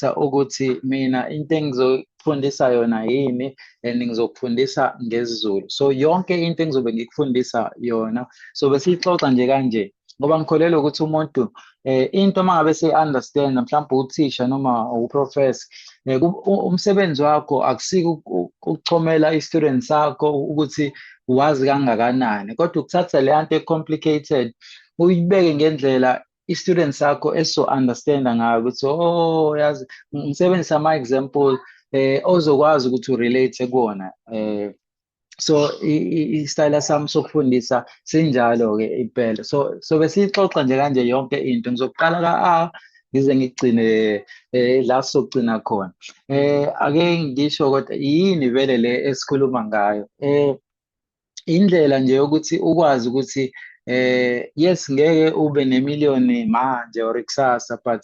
ukuthi mina into engizokufundisa yona yini and ngizokufundisa ngesiZulu. So yonke into engizobe ngikufundisa yona sobe siyixoxa nje kanje ngoba ngikholelwa ukuthi umuntu into uma ngabe se-understand mhlawumbe uthisha noma uprofessor umsebenzi wakho akusiko ukuchomela i-student sakho ukuthi wazi kangakanani kodwa ukuthatha le nto e-complicated uyibeke ngendlela i-student sakho eso-understanda ngayo ukuthi oh yazi ngisebenzisa ama-example ozokwazi ukuthi urelate kuwona so isitayela sami sokufundisa sinjalo-ke impela so besiyixoxa nje kanje yonke into ngizoqala ka-A ngize ngigcine la sizogcina khona ake ngisho kodwa yini vele le esikhuluma ngayo indlela nje yokuthi ukwazi ukuthi yes ngeke ube nemiliyoni manje or kusasa but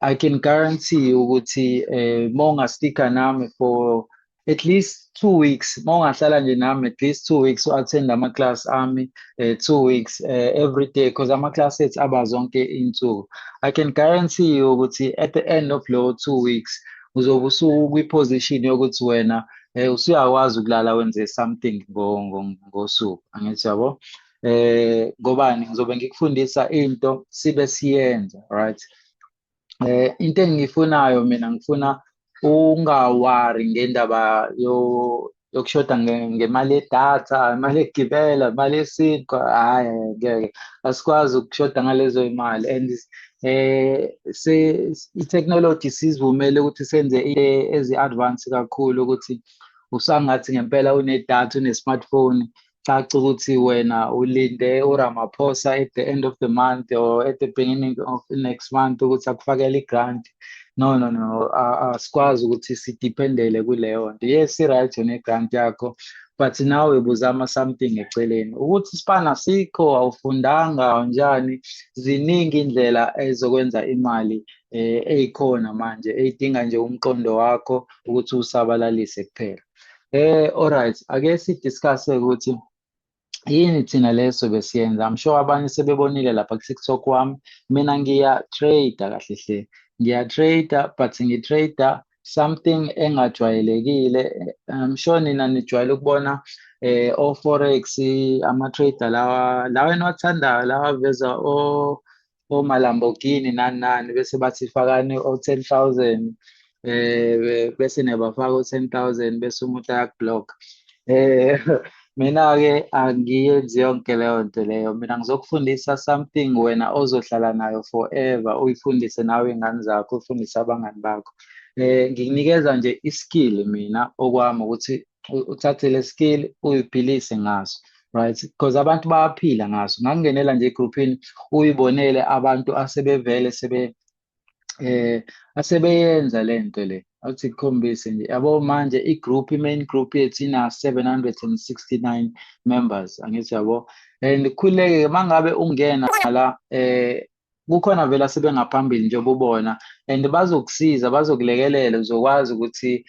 I can guarantee ukuthi uma ungasticka nami for at least 2 weeks uma ungahlala nje nami at least 2 weeks u-attend ama-class ami 2 weeks every day because ama-class ethu aba zonke iy'nsuku I can guarantee you ukuthi at the end of lowo 2 weeks uzobe usukwi-position yokuthi wena usuyakwazi ukulala wenze something ngosuku angithi yabo ngobani ngizobe ngikufundisa into sibe siyenza right into engiyifunayo mina ngifuna ungawari ngendaba yokushoda ngemali yedatha imali yokugibela imali yesinkwa hhayi ngeke asikwazi ukushoda ngalezo imali and i-technology sizivumele ukuthi senze ezi-advance kakhulu ukuthi usangathi ngempela unedatha une-smartphone caca ukuthi wena ulinde uRamaphosa at the end of the month or at the beginning of the next month ukuthi akufakele i-grant no asikwazi ukuthi sidiphendele kuleyo nto yes i-right yona i-grant yakho but nawe buzama something eceleni ukuthi isipana sikho awufundanga awunjani ziningi indlela ezokwenza imali ey'khona manje ey'dinga nje umqondo wakho ukuthi usabalalise kuphela alright ake sidiscuss-e ukuthi yini thina leso besiyenza I'm sure abanye sebebonile lapha ku-TikTok wami mina ngiya-trade kahle hle ngiya-trade but ngi-trade something engajwayelekile I'm sure nina nijwayele ukubona o-forex ama-trader lawa eniwathandayo lawa aveza o-Lamborghini nani nani bese bathi fakani o-10,000 bese nebafaka u-10,000 bese umuntu ayakublock mina-ke angiyenzi yonke leyo nto leyo mina ngizokufundisa something wena ozohlala nayo forever uyifundise nawe iy'ngane zakho ufundise abangani bakho ngikunikeza nje i-skill mina okwami ukuthi uthathe le skill uyiphilise ngaso right because abantu bayaphila ngaso ngakungenela nje egroupini uyibonele abantu asebevele asebeyenza le nto le awuthi kukhombise nje yabo manje i-main group yethu ina 769 members angithi yabo and khuleke mangabe ungena la kukhona vele asebengaphambili njengoba ubona and bazokusiza bazokulekelela uzokwazi ukuthi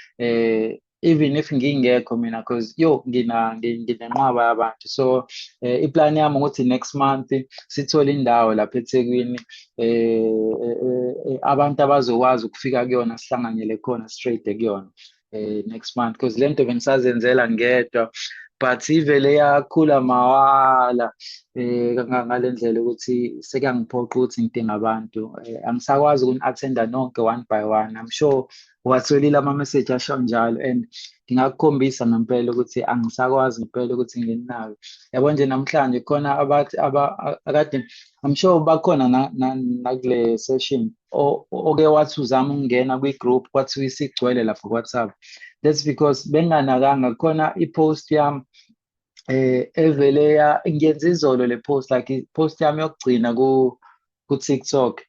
even if ngingekho mina because nginenqwaba yabantu so iplan yami ukuthi next month sithole indawo lapha eThekwini abantu abazokwazi ukufika kuyona sihlanganyele khona straight kuyona next month because le nto bengisazenzela ngedwa but ivele yakhula mawala ngale ndlela ukuthi sekuyangiphoqa ukuthi ngidinga abantu angisakwazi ukuni-attenda nonke one by one I'm sure uwatholile ama-message asho njalo and ngingakukhombisa ngempela ukuthi angisakwazi ngempela ukuthi ngininayo yabo nje namhlanje khona abathi akade I'm sure bakhona nakule session oke wathi uzama ukungena kwi-group kwathiwa isigcwele lapha ku-WhatsApp that's because benganakanga khona i-post yami evele ngiyenza izolo le post like i-post yami yokugcina ku-TikTok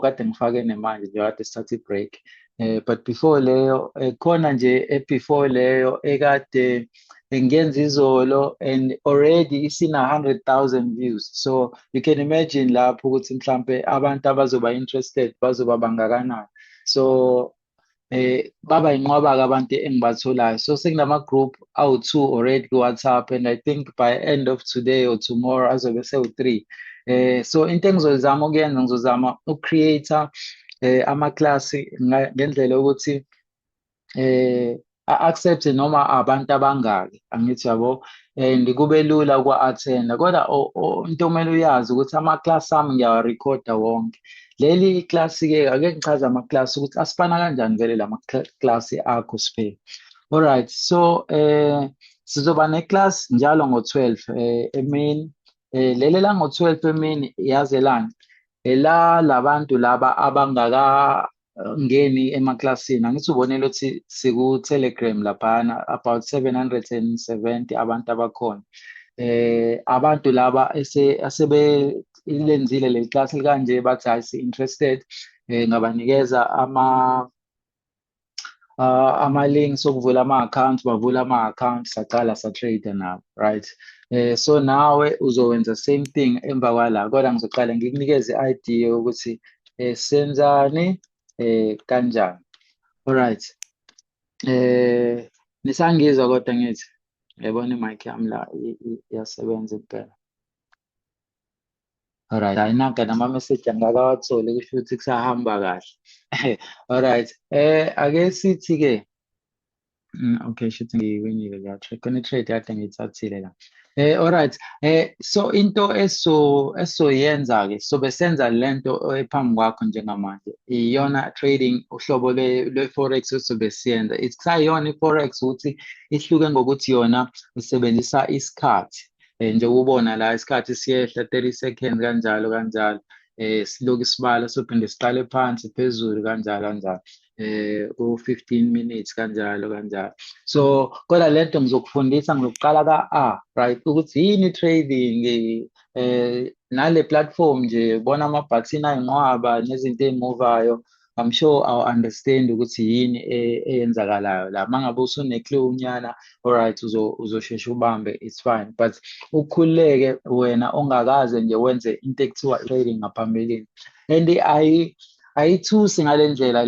kade ngifake nemanje nje kade sithatha i-break but before leyo khona nje before leyo ekade ngiyenza izolo and already isina 100,000 views so you can imagine lapho ukuthi mhlambe abantu abazoba interested bazoba bangakanani so baba inqwaba-ke abantu engibatholayo so sekunama-group awu-2 already ku-WhatsApp and I think by end of today or tomorrow azobe sewu-3 so into engizozama ukuyenza ngizozama uku-create-a amaklasi ngendlela yokuthi a-accept noma abantu abangaki, angithi yabo, and kube lula ukwa-attenda. Kodwa into okumele uyazi ukuthi amaklasi ami ngiyawarekhoda wonke. Leli klasi-ke ake ngichaze amaklasi ukuthi asifana kanjani vele la maklasi akho Siphe. Alright, so sizoba neklasi njalo ngo-12 emini. Leli lango-12 emini yazelani? Labantu laba abangakangeni emaklasini. Angithi ubonile ukuthi siku-Telegram laphana about 770 abantu abakhona. Abantu laba asebelenzile leli klasi likanje bathi hayi si-interested, ngabanikeza ama-links okuvula ama-accounts, bavula ama-accounts, saqala sa-trade nabo, right? So nawe uzowenza same thing emva kwala, kodwa ngizoqala ngikunikeze i-idea yokuthi senzani kanjani. Alright. Nisangizwa kodwa ngithi yabona i-mic yami la iyasebenza impela. Alright, hayi nanka nama-message angakawatholi kusho ukuthi kusahamba kahle. Alright, ake sithi-ke okay, shuthi ngiwinile la trade kade ngiyithathile la. Alright, so into esoyenza-ke sobe senza lento ephambi kwakho njengamanje iyona trading, uhlobo lwe-forex esobe siyenza. Kusayiyona i-forex ukuthi ihluke ngokuthi yona isebenzisa isikhathi. Njengoba ubona la isikhathi siyehla 30 seconds kanjalo kanjalo, silokhu sibala sophinde siqale phansi phezulu kanjalo kanjalo, ku-15 minutes kanjalo kanjalo. So kodwa lento ngizokufundisa, ngizokuqala ka-A, right, ukuthi yini trading, nale platform nje bona ama-button ayinqwaba nezinto ey'muvayo. I'm sure I'll-understand ukuthi yini eyenzakalayo la. Uma ngabe usune-clue nyana, alright, uzosheshe ubambe, it's fine. But ukhululeke wena ongakaze nje wenze into ekuthiwa trading ngaphambilini. And ayithusi ngale ndlela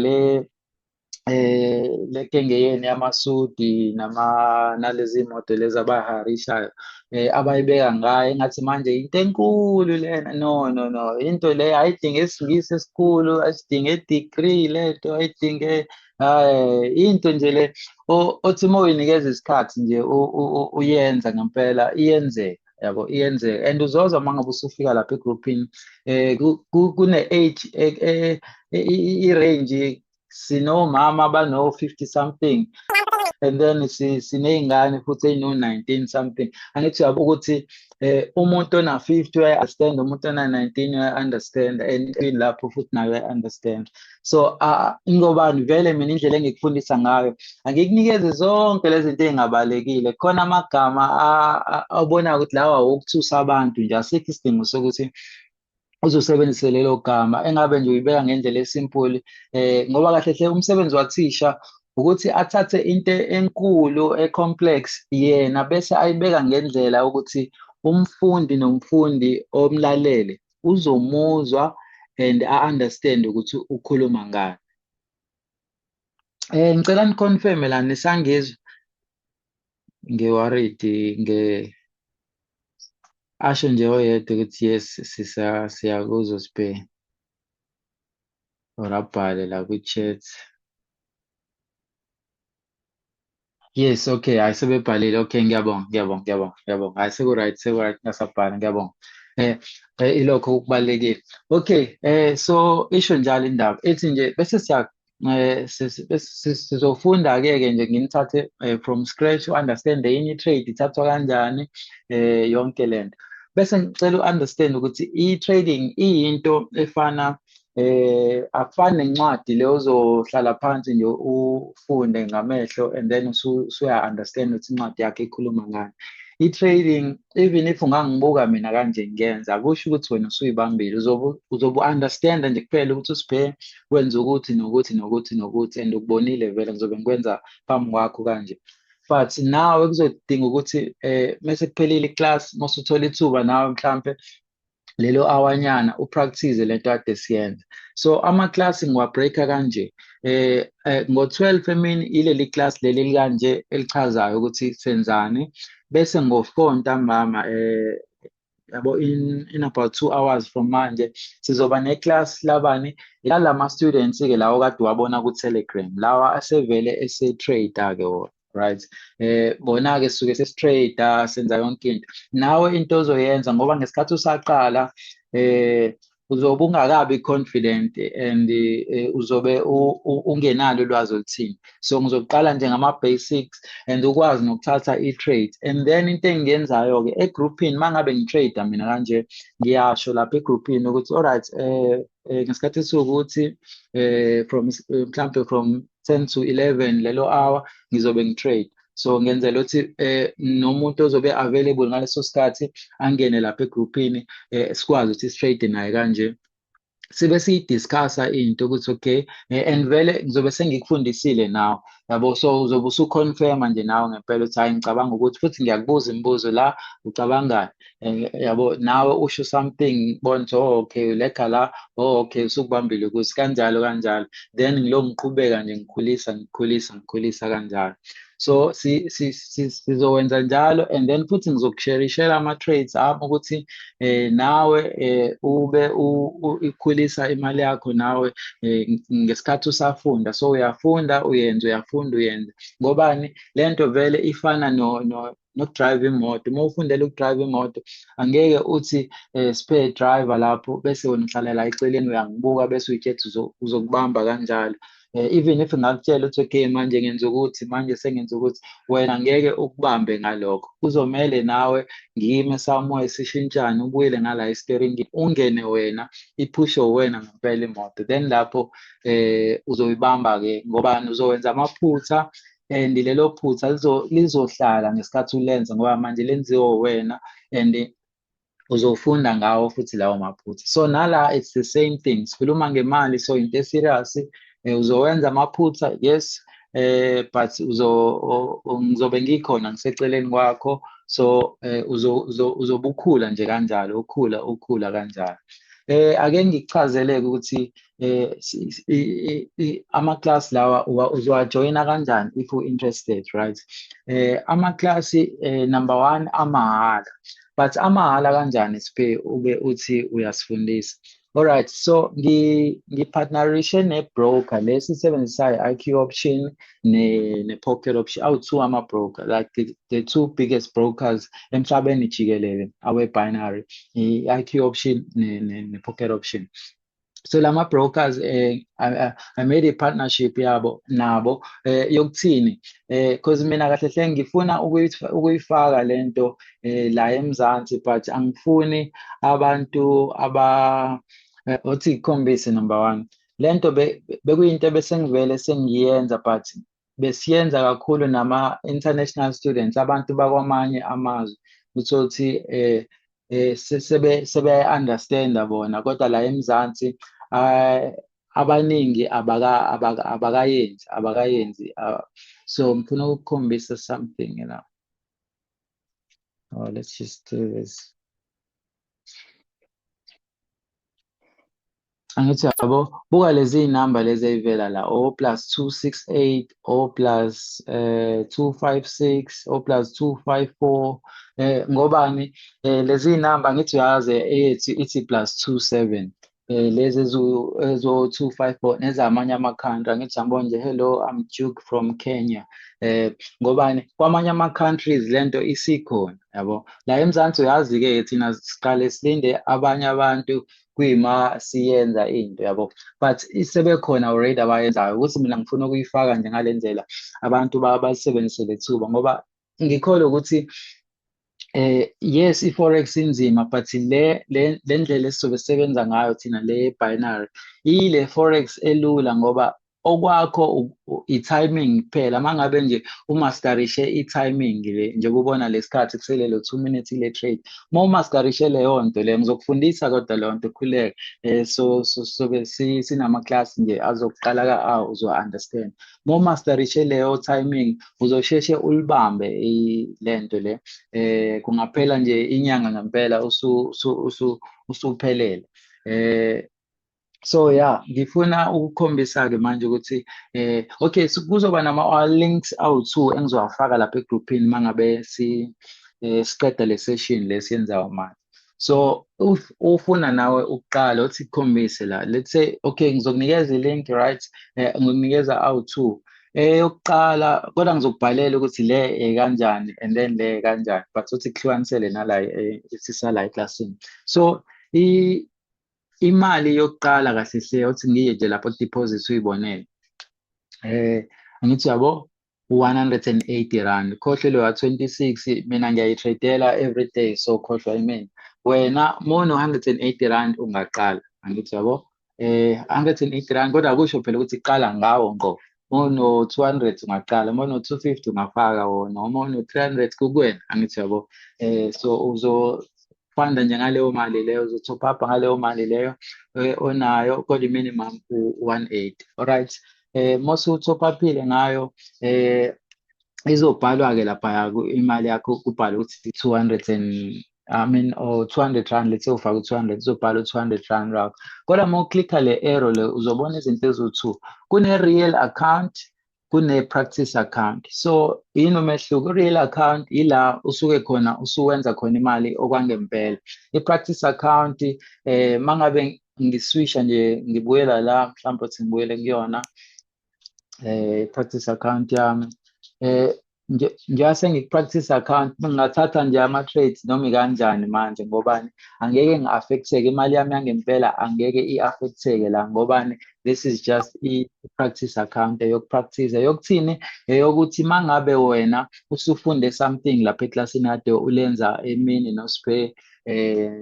lekengeyeni yamasudi nalezi moto lezi abaharishayo, abayibeka ngayo engathi manje into enkulu lena. No, into le ayidinge isingisi esikhulu, ayidinge degree lento, ayidinge into nje le othi uma uyinikeza isikhathi nje uyenza ngempela iyenzeka, yabo, iyenzeka. And uzozwa uma ngabe usufika lapha egroupini, kune-age i-range, sinomama abano-50 something, and then siney'ngane futhi ey'no-19 something. Angithi uyabo ukuthi umuntu ona-50 uya-understand, umuntu ona-19 uya-understand, and lapho futhi naye uya-understand. So ngobani vele mina indlela engikufundisa ngayo, angikunikeze zonke lezi zinto ey'ngabalekile. Khona amagama abonayo ukuthi lawa awokuthusa abantu nje, asikho isidingo sokuthi uzosebenzise lelo gama, engabe nje uyibeka ngendlela esimpuli, ngoba kahle hle umsebenzi wathisha ukuthi athathe into enkulu e-complex yena bese ayibeka ngendlela ukuthi umfundi nomfundi omlalele uzomuzwa and a-understand ukuthi ukhuluma ngani. Ngicela niconfirm la, nisangizwa? Nge-worried asho nje oyedwa ukuthi yes, siyakuzwa Siphe, or abhale la kwi-chat. Yes, okay, hayi sebebhalile. Okay, ngiyabonga. Hayi seku-right, ngasabhala, ngiyabonga. Ilokho okubalulekile. Okay, so isho njalo indaba ethi nje bese sizofunda-ke nje nginithathe from scratch, u-understand yini i-trade ithathwa kanjani, yonke lento. Bese ngicela u-understand ukuthi i-trading iyinto efana, akufani nencwadi le ozohlala phansi nje ufunde ngamehlo and then usuya-understand ukuthi incwadi yakhe ikhuluma ngani. I-trading, even if ungangibuka mina kanje ngiyenza, akusho ukuthi wena usuyibambile. Uzobe u-understand nje kuphela ukuthi uSiphe wenza ukuthi nokuthi and ukubonile vele ngizobe ngikwenza phambi kwakho kanje. But nawe kuzodinga ukuthi mese kuphelile iklasi, mase uthola ithuba nawe mhlampe lelo awanyana upractice lento kade siyenza. So amaklasi ngiwabreaka kanje, ngo-12 emini ileli class leli likanje elichazayo ukuthi senzani, bese ngo-4 ntambama yabo in about 2 hours from manje sizoba neclass labani lalama students-ke lawo kade wabona ku-Telegram lawa asevele ese-trade-ke wona, right? Bona-ke sisuke sesi-trade senza yonke into. Nawe into ozoyenza ngoba ngesikhathi usaqala uzobe ungakabi confident and uzobe ungenalo ulwazi oluthini. So ngizoqala nje ngama-basics and ukwazi nokuthatha i-trade. And then into engiyenzayo-ke egruphini uma ngabe ngi-trade mina kanje ngiyasho lapha egruphini ukuthi alright, ngesikhathi esiwukuthi mhlampe from 10 to 11 lelo hour ngizobe ngi-trade. So ngenzela ukuthi nomuntu ozobe available ngaleso sikhathi angene lapha egruphini sikwazi ukuthi si-trade naye kanje. Sibe siyidiscussa into ukuthi okay, and vele ngizobe sengikufundisile nawe yabo, so uzobe usuconfirma nje nawe ngempela ukuthi hayi ngicabanga ukuthi, futhi ngiyakubuza imibuzo la ucabangani, yabo nawe usho something ngibone ukuthi oh okay ulega la, oh okay usukubambile ukuthi kanjalo kanjalo, then ngilo ngiqhubeka nje ngikhulisa kanjalo. So sizowenza njalo and then futhi ngizokusherishela ama-trades ami ukuthi nawe ube ikhulisa imali yakho nawe ngesikhathi usafunda. So uyafunda uyenza ngobani lento vele ifana no-drive imoto. Uma ufundela ukudrive imoto angeke uthi spare driver lapho bese wena uhlala la eceleni uyangibuka bese uyikhetha uzokubamba kanjalo. Even if ngakutshela ukuthi okay manje ngenza ukuthi manje sengenza ukuthi, wena ngeke ukubambe ngalokho, kuzomele nawe ngime somewhere sishintshane ubuyele ngala esiteringini ungene wena iphushe wena ngempela imoto, then lapho uzoyibamba-ke ngobani uzowenza amaphutha and lelo phutha lizohlala ngesikhathi ulenza ngoba manje lenziwe wena and uzofunda ngawo futhi lawo maphutha. So nala it's the same thing, sikhuluma ngemali, so into eserious. Uzowenza amaphutha yes, but ngizobe ngikhona ngiseceleni kwakho, so uzobe ukhula nje kanjalo, ukhula kanjalo. Ake ngikuchazele-ke ukuthi ama-class lawa uzowajoyina kanjani if u-interested, right? Ama-class number one amahhala, but amahhala kanjani siphe ube uthi uyasifundisa. Alright, so ngipartnerishe ne-broker lesisebenzisayo i-IQ Option ne-Pocket Option, awu-two ama-broker, like the two biggest brokers emhlabeni jikelele awe-binary, i-IQ Option ne-Pocket Option. So lama brokers I made a partnership yabo nabo yokuthini, because mina kahle hle ngifuna ukuyifaka lento la eMzansi, but angifuni abantu othi ikhombise number one lento bekuyinto bese ngivele sengiyenza, but besiyenza kakhulu nama-international students, abantu bakwamanye amazwe, ukuthi sebe-understand-a bona, kodwa la eMzansi abaningi abakayenzi. So ngifuna ukukhombisa something, you know. Oh, let's just do this. Angithi yabo buka lezi number lezi eyivela la, O+268, O+256, O+254, ngobani lezi number angithi uyazi eyethi ithi +27, lezi ezo254 nezamanye ama-country angithi yambona nje hello I'm Duke from Kenya, ngobani kwamanye ama-countries lento isikhona yabo. La eMzansi uyazi-ke thina siqale silinde abanye abantu kuyima siyenza into yabo, but sebekhona already abayenzayo, ukuthi mina ngifuna ukuyifaka nje ngale ndlela abantu basebenzise le thuba, ngoba ngikholwa ukuthi yes i-forex inzima, but le ndlela esizobe sisebenza ngayo thina le binary ile forex elula, ngoba okwakho i-timing kuphela. Uma ngabe nje umasterishe i-timing le nje kubona lesikhathi kuselelo 2 minutes ile trade, uma umasterishe leyo nto le ngizokufundisa kodwa leyo nto khuleka, so sobe sinama-class nje azokuqala uzo-understand. Uma umasterishe leyo timing uzosheshe ulibambe le nto le, kungaphela nje inyanga ngempela usuphelele. So yeah, ngifuna ukukhombisa-ke manje ukuthi okay, so kuzoba nama-links awu-2 engizowafaka lapha egruphini mangabe siqeda le session lesiyenzayo manje. So ufuna nawe ukuqala uthi kukhombise la, let's say okay ngizokunikeza i-link right, ngikunikeza awu-2. Yokuqala kodwa ngizokubhalela ukuthi le kanjani and then le kanjani, but uthi kuhlukanisele nala sisala eklasini. So imali yokuqala kahle hle uthi ngiye nje lapho ku-deposit uyibonele. Angithi yabo 180 rand, khohlelwe wa-26, mina ngiyayitradela every day, so khohlwa yimina. Wena mono-180 rand ungaqala, angithi yabo 180 rand, kodwa akusho phela ukuthi qala ngawo ngqo. Mono-200 ungaqala, mono-250 ungafaka wona, mono-300 kukuwena, angithi yabo. So uzofanda nje ngaleyo mali leyo, uzotop up ngaleyo mali leyo onayo, kodwa i-minimum u-180, alright. Mase u-top up-ile ngayo, izobhalwa-ke laphaya imali yakho kubhalwe ukuthi 200 or 200 rand, let's say ufake u-200, izobhala u-200 rand wakho. Kodwa uma uklikha le arrow le uzobona izinto eziwu-2, kune-real account, kune-practice account. So yini umehluko? I-real account ila usuke khona usuwenza khona imali okwangempela. I-practice account mangabe ngiswisha nje ngibuyela la, mhlawumbe ukuthi ngibuyele kuyona practice account yami, njase ngi-practice account ngingathatha nje ama-trades noma ikanjani manje, ngobani angeke ngi-affect-eke, imali yami yangempela angeke i-affect-eke la, ngobani this is just i-practice account eyokupractice. Eyokuthini? Eyokuthi mangabe wena usufunde something lapha eklasini kade ulenza emini no-spare,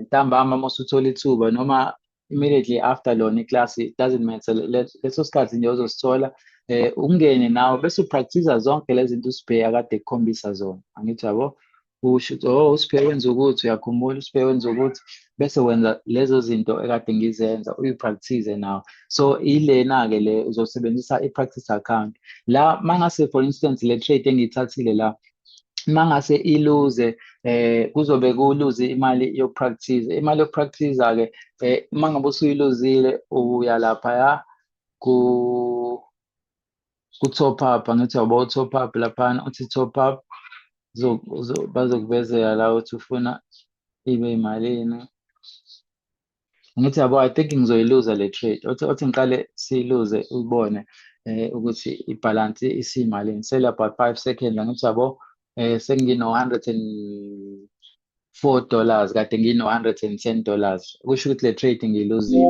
ntambama mosuthola ithuba noma immediately after lona iklasi, it doesn't matter, leso sikhathi nje uzosithola, ungene nawe bese upractice zonke lezi zinto uSpare akade ekukhombisa zona, angithi yabo. Usho ukuthi uSpare wenza ukuthi, uyakhumbula uSpare wenza ukuthi, bese wenza lezo zinto ekade ngizenza uyipractice nawe. So ilena-ke le uzosebenzisa i-practice account la. Mangase for instance le trade engiyithathile la, mangase iluze, kuzobe kuluze imali yokupractice. Imali yokupractice-ke mangabe usuyiluzile uya laphaya ku-top up, angithi yabo top up laphana, uthi top up bazokuvezela la ukuthi ufuna ibe imalini. Angithi yabo I think ngizoyiluza le trade, othi ngiqale siyiluze ubone ukuthi ibhalansi isiyimalini. Sele about 5 seconds, angithi yabo sengino-$104 kade ngino-$110, kusho ukuthi le trade ngiyiluzile.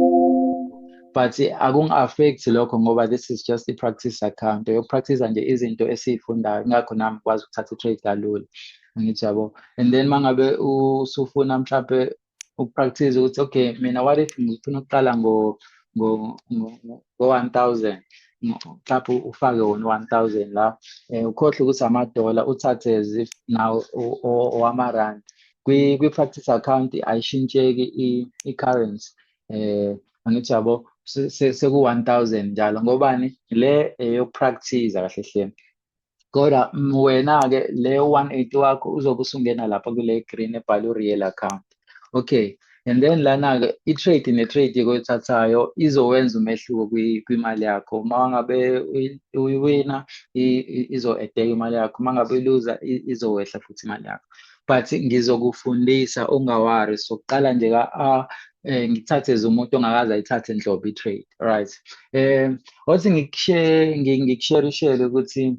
But akungi-affect lokho ngoba this is just i-practice account, yokupractice nje izinto esiyifundayo, ingakho nami ngikwazi ukuthatha i-trade kalula, angithi yabo. And then mangabe usufuna mhlampe ukupractice ukuthi okay mina what if ngifuna ukuqala ngo-1,000, mhlawumbe ufake wona 1,000 la, ukhohlwe ukuthi amadola, uthathe as if now owama-rand. Kwi-practice account ayishintsheki i-currency, angithi yabo, seku-1,000 njalo, ngobani le eyokupractice kahle hle. Kodwa wena-ke le 180 wakho uzobe usungena lapha kule green ebhalwe u-real account, okay. And then lana-ke i-trade ne-trade oyithathayo izowenza umehluko kwimali yakho. Uma ngabe uyiwina izo-edeka imali yakho, uma ngabe uyiluza izowehla futhi imali yakho. But ngizokufundisa ungawari, sokuqala nje ngithathe umuntu ongakaze ayithathe nhlobo i-trade, right. Othi ngikushare ukuthi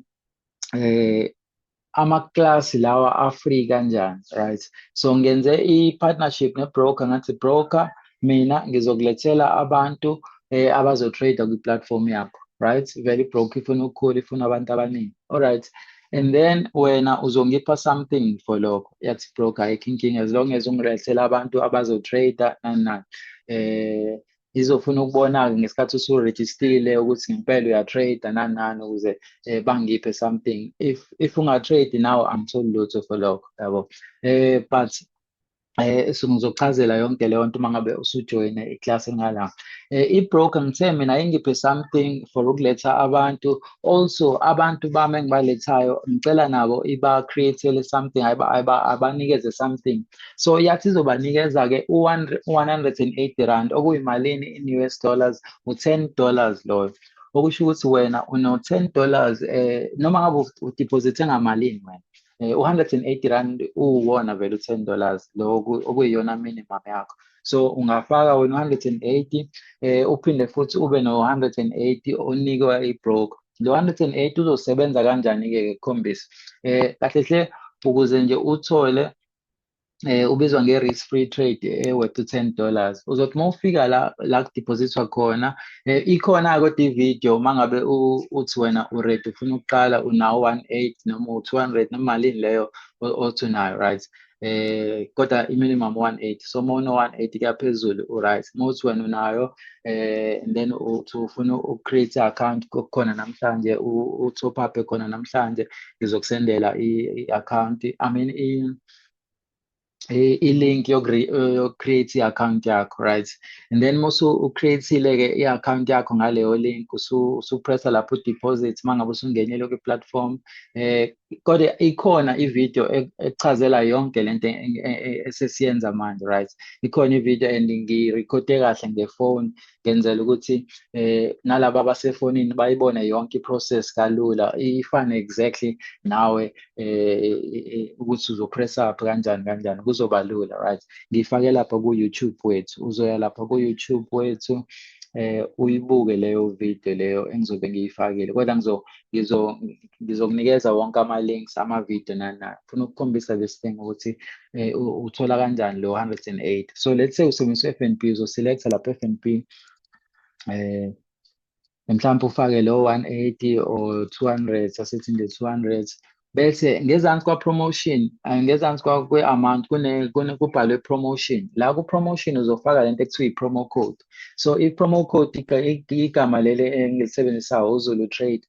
amaklasi lawa afree kanjani, right. So ngenze i-partnership ne-broker, ngathi broker mina ngizokulethela abantu abazotrade kwi-platform yakho, right. Vele i-broker ifuna ukukhula, ifuna abantu abaningi, alright. And then wena uzongipha something for lokho. Yathi broker ayikho inkinga, as long as ungilethela abantu abazotrade nani nani. Izofuna ukubona-ke ngesikhathi usurejistile ukuthi ngempela uyatrade nani nani, ukuze bangiphe something. If ungatrade nawe angitholi lutho for lokho, yabo. But ngizochazela yonke leyo nto uma ngabe usujoyine iklasi engala. I-broker ngithe mina ingiphe something for ukuletha abantu. Also abantu bami engibalethayo ngicela nabo iba-create-ele something, abanikeze something. So yathi izobanikeza-ke u-180 rand, okuyimalini in US dollars, u-$10 loyo. Okusho ukuthi wena uno-$10, noma ngabe udeposite ngamalini wena. u-180 rand uwona vele u-$10 lo okuyiyona minimum yakho. So ungafaka wena u-180 uphinde futhi ube no-180 onikwa i-broker. Lo 180 uzosebenza kanjani-ke kukhombisa kahle hle ukuze nje uthole ubizwa nge-risk free trade worth $10. Uzothi uma ufika la kudiphozithwa khona ikhona kodwa ividiyo uma ngabe uthi wena u-ready ufuna ukuqala unawo 180 noma u-200 noma malini leyo othi unayo, right? Kodwa i-minimum 180, so uma uno-180 kuya phezulu u-right. Uma uthi wena unayo and then uthi ufuna uku-create i-account khona namhlanje u-top up khona namhlanje ngizokusendela i-account, I mean i-link yoku-create i-account yakho, right? And then musu ucreate-ile-ke i-account yakho ngaleyo link usupressa lapho u-deposit uma ngabe usungenile kwi-platform kodwa ikhona ividiyo echazela yonke lento esesiyenza manje, right? Ikhona ividiyo and ngiyirekhode kahle ngefoni ngenzela ukuthi nalaba abasefonini bayibone yonke i-process kalula ifane exactly nawe ukuthi uzopressa up kanjani kuzoba lula, right? Ngifake lapha ku-YouTube wethu, uzoya lapha ku-YouTube wethu uyibuke leyo video leyo engizobe ngiyifakile, kodwa ngizokunikeza wonke ama-links ama-video nani. Ngifuna ukukhombisa this thing ukuthi uthola kanjani lo 180. So let's say usebenzisa u-F_N_B, uzo-select lapha F_N_B mhlawumbe ufake lo 180 or 200, asithi nje 200 bese ngezansi kwa-promotion ngezansi kwe-amount kubhalwe promotion. La ku-promotion uzofaka lento ekuthiwa i-promo code. So i-promo code igama leli engilisebenzisayo uZulu Trade.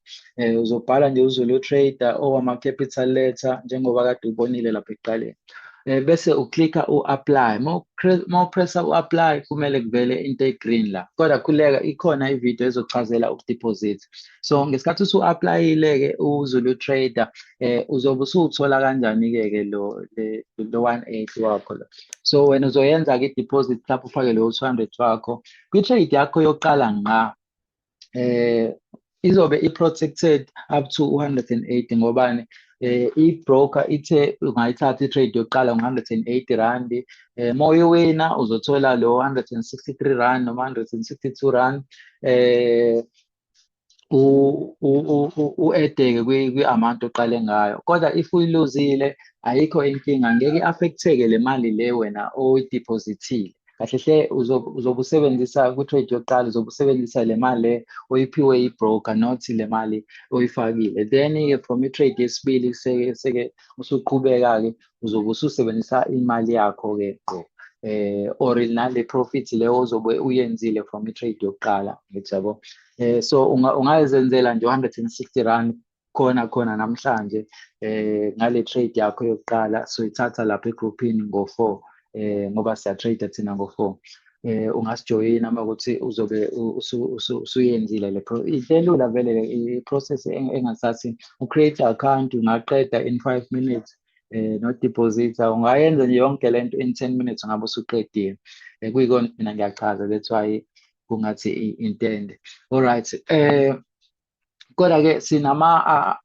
Uzobhala nje uZulu Trader owama-capital letter njengoba kade ubonile lapha ekuqaleni. Bese uklikha u-apply. Uma upressa u-apply kumele kuvele into e-green la, kodwa khuleka ikhona ividiyo ezochazela ukudeposit. So ngesikhathi usu-apply-ile-ke uZulu Trader uzobe usuwuthola kanjani-ke lo 180 wakho lo. So wena uzoyenza-ke i-deposit lapho ufake lo 200 wakho kwi-trade yakho yokuqala ngqa izobe i-protected up to 180 ngobani? I-broker ithe ungayithatha i-trade yokuqala ngo-180 rand, uma uyiwina uzothola lo 163 rand noma 162 rand u-edeke kwi-amount oqale ngayo, kodwa if uyiluzile ayikho inkinga, ngeke i-affect-eke le mali le wena oyidephozithile. Kahle hle uzobe usebenzisa ku-trade yokuqala uzobe usebenzisa le mali le oyiphiwe i-broker, not le mali oyifakile. Then-ke from i-trade yesibili seke usuqhubeka-ke uzobe ususebenzisa imali yakho-ke qo or nale profit le ozobe uyenzile from i-trade yokuqala, ngiyabo. So ungayizenzela nje 160 rand khona namhlanje ngale trade yakho yokuqala, so ithatha lapha egroupini ngo-4 ngoba siya-trade thina ngo-4. Ungasijoyina uma ukuthi uzobe usuyenzile into elula vele i-process engasathi ucreate account ungaqeda in 5 minutes no-depositor ungayenza nje yonke lento in 10 minutes ungabe usuqedile. Kuyikona mina ngiyachaza, that's why kungathi intende. Alright, kodwa-ke sinama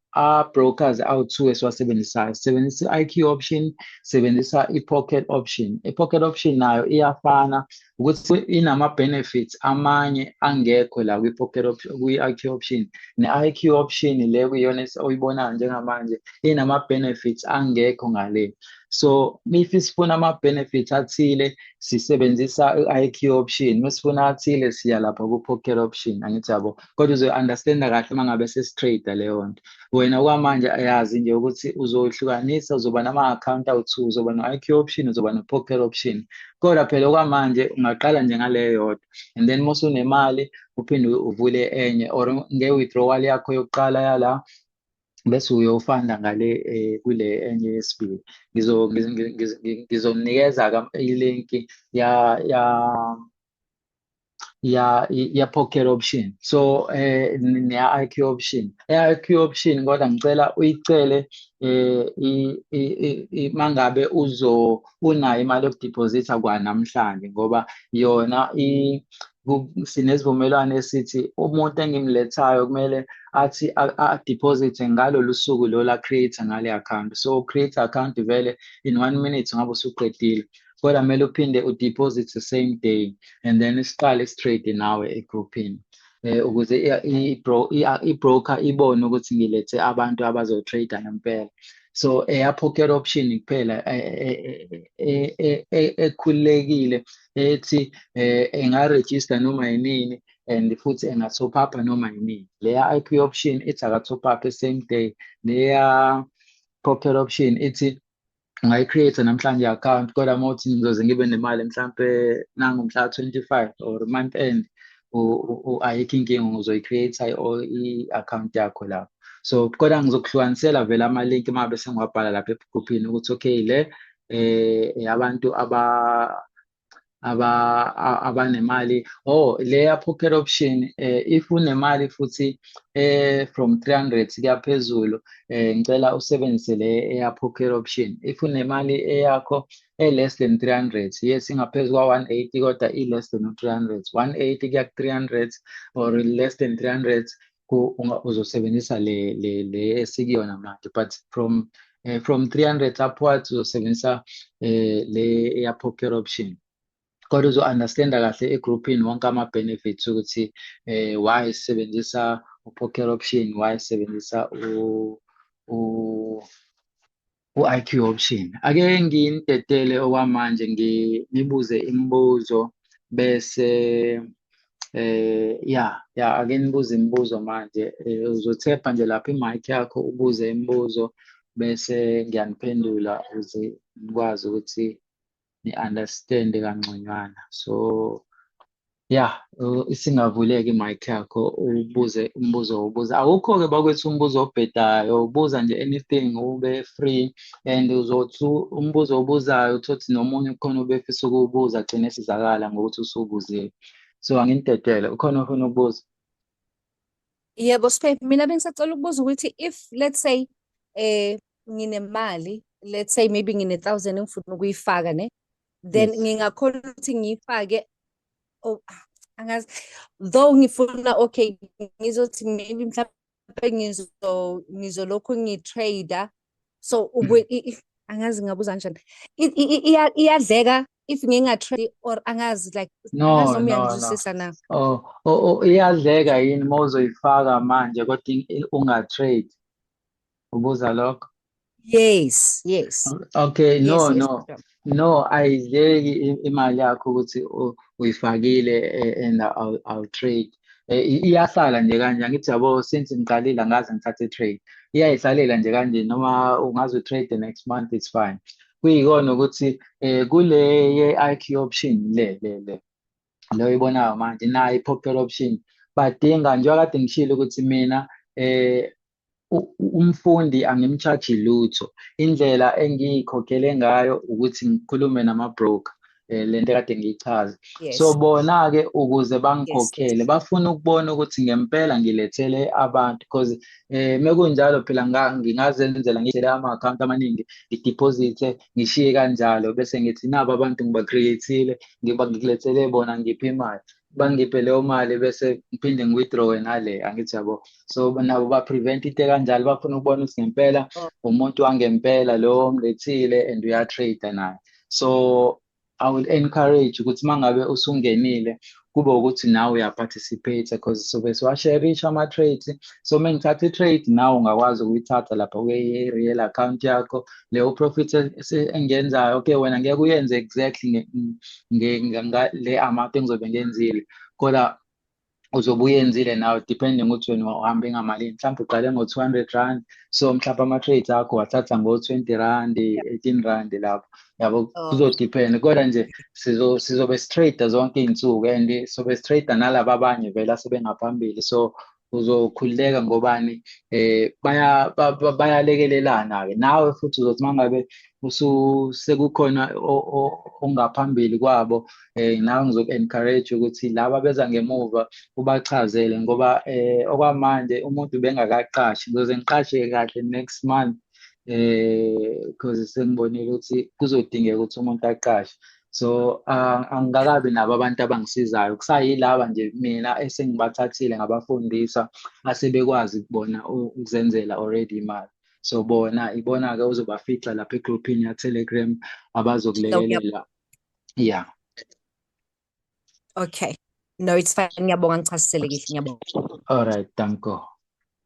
brokers awu-2 esiwasebenzisayo. Sisebenzisa i-IQ option, sebenzisa i-pocket option. I-pocket option nayo iyafana ukuthi inama-benefits amanye angekho la kwi-IQ option. Ne-IQ option le kuyiyona oyibonayo njengamanje inama-benefits angekho ngale. So if sifuna ama-benefits athile sisebenzisa i-IQ option, masifuna athile siya lapha ku-pocket option, angithi yabo, kodwa uzoyi-understanda kahle uma ngabe sesi-trader leyo nto. Wena kwamanje ayazi nje ukuthi uzohlukanisa, uzoba nama-account awu-2, uzoba no-IQ option, uzoba no-pocket option, kodwa phela kwamanje ungaqala nje ngaleyo yodwa and then uma usunemali uphinde uvule enye or nge-withdrawal yakho yokuqala yala bese uyofanda ngale kule enye yesibili. Ngizonikeza i-link ya pocket option, so ne-IQ option. I-IQ option kodwa ngicela uyicele mangabe unayo imali yokudeposita kwanamhlanje ngoba yona sinesivumelwano esithi umuntu engimlethayo kumele athi a-deposit ngalolu suku lolu a-create ngale account. So create account vele in 1 minute ngabe usuqedile. Kodwa kumele uphinde udeposit the same day and then isiqale straight nawe egroupini. Ukuze i-broker ibone ukuthi ngilethe abantu abazo-trade ngempela. So pocket option kuphela ekhululekile ethi engarejista noma yinini and futhi enga-top up noma yinini. Leya IP option ithi aka-top up the same day. Leya pocket option ithi ungayi-create namhlanje i-account kodwa uma uthi ngizoze ngibe nemali mhlampe nangomhla 25 or month end ayikho inkinga uzoyi-create i-account yakho lapho. So kodwa ngizokuhlukanisela vele ama-link uma bese ngiwabhala lapha egruphini ukuthi okay le abantu abanemali leya pocket option if unemali futhi from 300 kuya phezulu ngicela usebenzise le eya pocket option. If unemali eyakho less than 300, yes ingaphezu kwa 180 kodwa i-less than 300, 180 kuya ku-300 or less than 300 uzosebenzisa le esikuyona manje, but from 300 upwards uzosebenzisa le eya pocket option. Kodwa uzo-understanda kahle egroupini wonke ama-benefits ukuthi why sisebenzisa u-pocket option, why sisebenzisa u-IQ option. Ake nginidedele okwamanje ngibuze imibuzo bese ake nibuze imibuzo manje. Uzothepha nje lapha i-mic yakho ubuze imibuzo bese ngiyaniphendula ukuze nikwazi ukuthi ni-understand kangconywana. So isingavuleka i-mic yakho ubuze umbuzo obuza. Awukho-ke bakwethu umbuzo obhedayo, ubuza nje anything ube free and uzothi umbuzo obuzayo uthothi nomunye khona ubefisa ukuwubuza agcine esizakala ngokuthi usubuzile. So anginidedele, ukhona ofuna ukubuza? Yebo, Siphethu, mina bengisacela ukubuza ukuthi if let's say nginemali, let's say maybe ngine-1,000 engifuna ukuyifaka ne, then Yes. ngingakhona ukuthi ngiyifake angazi, though ngifuna okay ngizothi maybe mhlawumbe ngizolokhu ngi-trader, so angazi ngabuza kanjani, iyadleka if nginga-trade or angazi like angazi noma uyangizwisisa na. Iyadleka yini uma uzoyifaka manje kodwa unga-trade? Ubuza lokho? Yes. Okay, Yes. no, ayidleki imali yakho ukuthi uyifakile and I'll trade. Iyahlala nje kanje, angithi yabo since ngiqalile angaze ngithathe trade. Iyayihlalela nje kanje noma ungaze utrade the next month, it's fine. Kuyikona ukuthi kule ye-IQ option le oyibonayo manje nayo i-pocket option badinga njengoba kade ngishilo ukuthi mina umfundi angimcharge lutho. Indlela engiyikhokhele ngayo ukuthi ngikhulume nama-broker lento kade ngiyichaza. So bona-ke ukuze bangikhokhele bafuna ukubona ukuthi ngempela ngilethele abantu because mekunjalo phela ngingazenzela ngidlele ama-account amaningi ngideposite ngishiye kanjalo bese ngithi nabo abantu ngiba-create-ile ngikulethele bona ngiphe imali bangiphe leyo mali bese ngiphinde ngi-withdraw nale, angithi yabo. So nabo ba-prevent into kanjalo, bafuna ukubona ukuthi ngempela umuntu wangempela lo omlethile and uya-trade naye. So I will encourage ukuthi mangabe usungenile kube ukuthi nawe uya-participate because sobe siwashare-isha ama-trades. So mengithatha i-trade nawe ungakwazi ukuyithatha lapha kwe-real account yakho leyo profit engiyenzayo. Okay, wena ngeke uyenze exactly le amount engizobe ngiyenzile kodwa uzobe uyenzile nawe depending ukuthi wena uhambe ngamalini. Mhlawumbe uqale ngo-R200, so mhlawumbe ama-trades akho wathatha ngo-R20, R18 lapho, yabo kuzodepend kodwa nje sizobe si-trade zonke iy'nsuku and sobe si-trade nalaba abanye vele asebengaphambili. So uzokhululeka ngobani bayalekelelana-ke nawe futhi uzothi mangabe sekukhona ongaphambili kwabo nawe ngizoku-encourage ukuthi laba beza ngemuva ubachazele ngoba okwamanje umuntu bengakaqashi ngizoze ngiqashe kahle next month because sengibonile ukuthi kuzodingeka ukuthi umuntu aqashe. So angikakabi nabo abantu abangisizayo, kusayilaba nje mina esengibathathile ngabafundisa asebekwazi bona ukuzenzela already imali. So bona ibona-ke uzobafica lapha egroupini ya-Telegram So, abazokulekelela. Yeah. okay. No, it's fine. Ngiyabonga ngichazisele kahle. Ngiyabonga. All right, danko.